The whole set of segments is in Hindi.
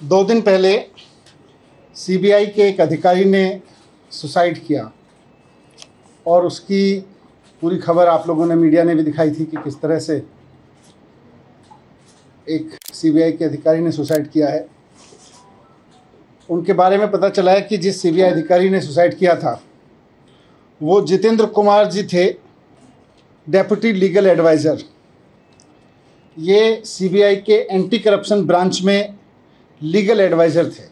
2 दिन पहले सीबीआई के एक अधिकारी ने सुसाइड किया और उसकी पूरी खबर आप लोगों ने, मीडिया ने भी दिखाई थी कि किस तरह से एक सीबीआई के अधिकारी ने सुसाइड किया है। उनके बारे में पता चला है कि जिस सीबीआई अधिकारी ने सुसाइड किया था वो जितेंद्र कुमार जी थे, डेप्यूटी लीगल एडवाइज़र। ये सीबीआई के एंटी करप्शन ब्रांच में लीगल एडवाइज़र थे।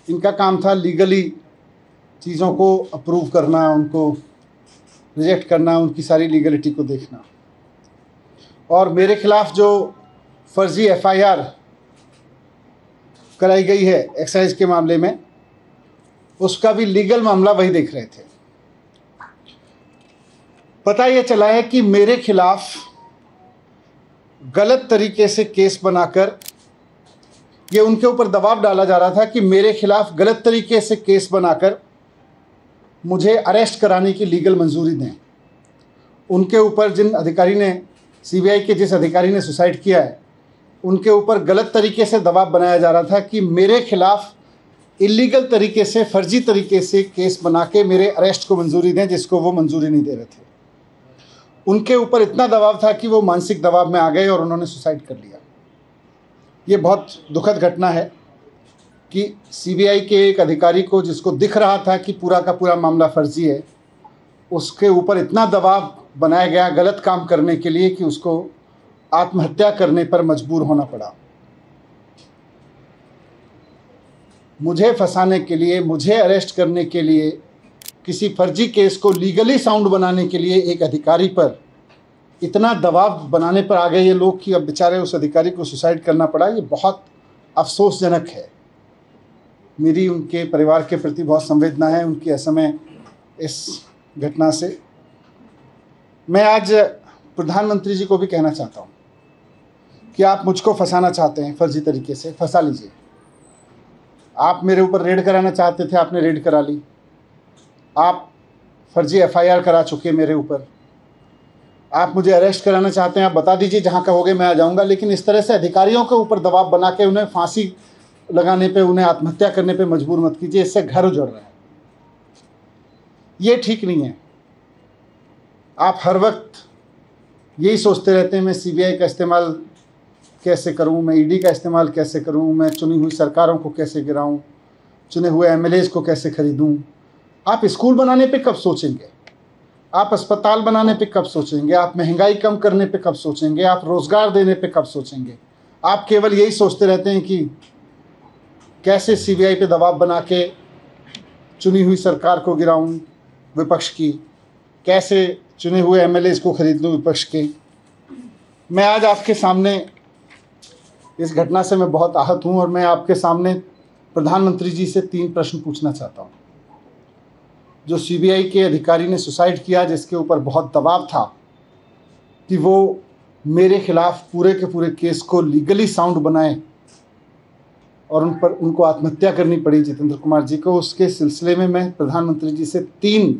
इनका काम था लीगली चीज़ों को अप्रूव करना, उनको रिजेक्ट करना, उनकी सारी लीगलिटी को देखना। और मेरे खिलाफ जो फर्जी एफआईआर कराई गई है एक्साइज के मामले में, उसका भी लीगल मामला वही देख रहे थे। पता ये चला है कि मेरे खिलाफ गलत तरीके से केस बनाकर, ये उनके ऊपर दबाव डाला जा रहा था कि मेरे खिलाफ गलत तरीके से केस बनाकर मुझे अरेस्ट कराने की लीगल मंजूरी दें। उनके ऊपर जिन अधिकारी ने, सीबीआई के जिस अधिकारी ने सुसाइड किया है, उनके ऊपर गलत तरीके से दबाव बनाया जा रहा था कि मेरे खिलाफ इलीगल तरीके से, फर्जी तरीके से केस बना के मेरे अरेस्ट को मंजूरी दें, जिसको वो मंजूरी नहीं दे रहे थे। उनके ऊपर इतना दबाव था कि वो मानसिक दबाव में आ गए और उन्होंने सुसाइड कर लिया। ये बहुत दुखद घटना है कि सीबीआई के एक अधिकारी को, जिसको दिख रहा था कि पूरा का पूरा मामला फर्जी है, उसके ऊपर इतना दबाव बनाया गया गलत काम करने के लिए कि उसको आत्महत्या करने पर मजबूर होना पड़ा। मुझे फंसाने के लिए, मुझे अरेस्ट करने के लिए, किसी फर्जी केस को लीगली साउंड बनाने के लिए एक अधिकारी पर इतना दबाव बनाने पर आ गए ये लोग कि अब बेचारे उस अधिकारी को सुसाइड करना पड़ा। ये बहुत अफसोसजनक है। मेरी उनके परिवार के प्रति बहुत संवेदना है, उनकी असमय इस घटना से। मैं आज प्रधानमंत्री जी को भी कहना चाहता हूँ कि आप मुझको फंसाना चाहते हैं फर्जी तरीके से, फंसा लीजिए। आप मेरे ऊपर रेड कराना चाहते थे, आपने रेड करा ली। आप फर्जी एफआईआर करा चुके मेरे ऊपर। आप मुझे अरेस्ट कराना चाहते हैं, आप बता दीजिए, जहाँ कहोगे मैं आ जाऊँगा। लेकिन इस तरह से अधिकारियों के ऊपर दबाव बना के उन्हें फांसी लगाने पे, उन्हें आत्महत्या करने पे मजबूर मत कीजिए। इससे घर उजड़ रहा है। ये ठीक नहीं है। आप हर वक्त यही सोचते रहते हैं, मैं सीबीआई का इस्तेमाल कैसे करूं, मैं ईडी का इस्तेमाल कैसे करूं, मैं चुनी हुई सरकारों को कैसे गिराऊं, चुने हुए एमएलएज को कैसे खरीदूं। आप स्कूल बनाने पे कब सोचेंगे? आप अस्पताल बनाने पे कब सोचेंगे? आप महंगाई कम करने पे कब सोचेंगे? आप रोज़गार देने पे कब सोचेंगे? आप केवल यही सोचते रहते हैं कि कैसे सीबीआई पे दबाव बना के चुनी हुई सरकार को गिराऊं विपक्ष की, कैसे चुने हुए एमएलएज को खरीद लूं विपक्ष के। मैं आज आपके सामने, इस घटना से मैं बहुत आहत हूं और मैं आपके सामने प्रधानमंत्री जी से 3 प्रश्न पूछना चाहता हूं। जो सीबीआई के अधिकारी ने सुसाइड किया, जिसके ऊपर बहुत दबाव था कि वो मेरे खिलाफ पूरे के पूरे केस को लीगली साउंड बनाए और उनको आत्महत्या करनी पड़ी जितेंद्र कुमार जी को, उसके सिलसिले में मैं प्रधानमंत्री जी से 3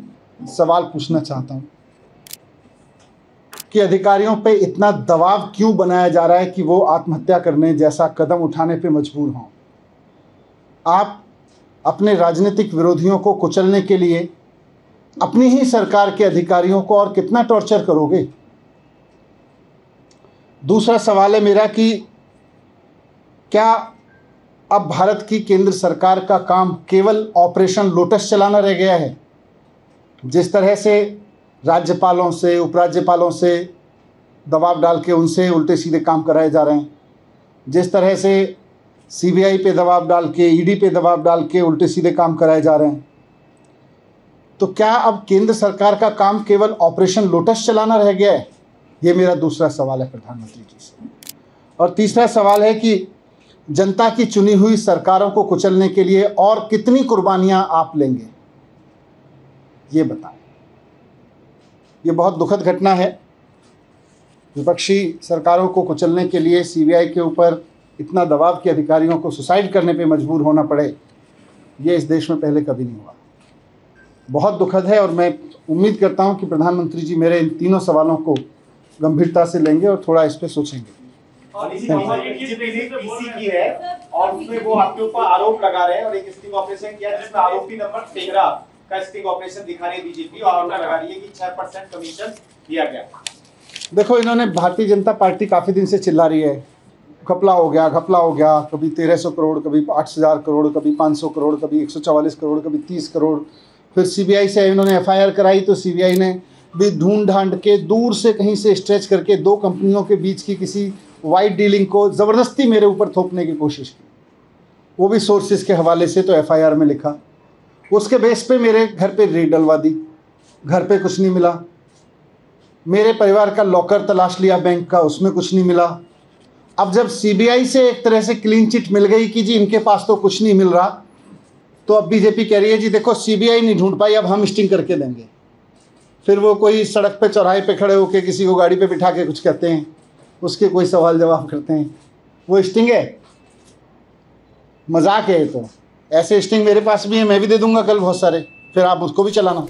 सवाल पूछना चाहता हूं कि अधिकारियों पे इतना दबाव क्यों बनाया जा रहा है कि वो आत्महत्या करने जैसा कदम उठाने पे मजबूर हों। आप अपने राजनीतिक विरोधियों को कुचलने के लिए अपनी ही सरकार के अधिकारियों को और कितना टॉर्चर करोगे? दूसरा सवाल है मेरा कि क्या अब भारत की केंद्र सरकार का काम केवल ऑपरेशन लोटस चलाना रह गया है? जिस तरह से राज्यपालों से, उपराज्यपालों से दबाव डाल के उनसे उल्टे सीधे काम कराए जा रहे हैं, जिस तरह से सीबीआई पे दबाव डाल के, ईडी पे दबाव डाल के उल्टे सीधे काम कराए जा रहे हैं, तो क्या अब केंद्र सरकार का काम केवल ऑपरेशन लोटस चलाना रह गया है? ये मेरा दूसरा सवाल है प्रधानमंत्री जी से। और तीसरा सवाल है कि जनता की चुनी हुई सरकारों को कुचलने के लिए और कितनी कुर्बानियां आप लेंगे, ये बताएं। ये बहुत दुखद घटना है। विपक्षी सरकारों को कुचलने के लिए सीबीआई के ऊपर इतना दबाव कि अधिकारियों को सुसाइड करने पे मजबूर होना पड़े, ये इस देश में पहले कभी नहीं हुआ। बहुत दुखद है और मैं उम्मीद करता हूं कि प्रधानमंत्री जी मेरे इन तीनों सवालों को गंभीरता से लेंगे और थोड़ा इस पर सोचेंगे। पीसी की है और उसमें वो आपके ऊपर आरोप लगा रहे हैं और एक स्टिंग ऑपरेशन किया जिसमें आरोपी नंबर 13 का स्टिंग ऑपरेशन दिखा रही है बीजेपी और आरोप लगा रही है कि 6% कमीशन दिया गया। देखो, इन्होंने भारतीय जनता पार्टी काफ़ी दिन से चिल्ला रही है घपला हो गया, घपला हो गया, कभी 1300 करोड़, कभी 8000 करोड़, कभी 500 करोड़, कभी 144 करोड़, कभी 30 करोड़। फिर सीबीआई से इन्होंने एफआईआर कराई तो सीबीआई ने भी ढूंढ ढांड के दूर से कहीं से स्ट्रेच करके दो कंपनियों के बीच की किसी वाइट डीलिंग को ज़बरदस्ती मेरे ऊपर थोपने की कोशिश की, वो भी सोर्सेज के हवाले से। तो एफआईआर में लिखा, उसके बेस पे मेरे घर पे रेड डलवा दी, घर पे कुछ नहीं मिला। मेरे परिवार का लॉकर तलाश लिया बैंक का, उसमें कुछ नहीं मिला। अब जब सीबीआई से एक तरह से क्लीन चिट मिल गई कि जी इनके पास तो कुछ नहीं मिल रहा, तो अब बीजेपी कह रही है जी देखो सीबीआई नहीं ढूंढ पाई, अब हम स्टिंग करके देंगे। फिर वो कोई सड़क पे चौराहे पे खड़े होकर किसी को गाड़ी पे बिठा के कुछ कहते हैं, उसके कोई सवाल जवाब करते हैं, वो स्टिंग है? मजाक है। तो ऐसे स्टिंग मेरे पास भी है, मैं भी दे दूंगा कल बहुत सारे, फिर आप उसको भी चलाना।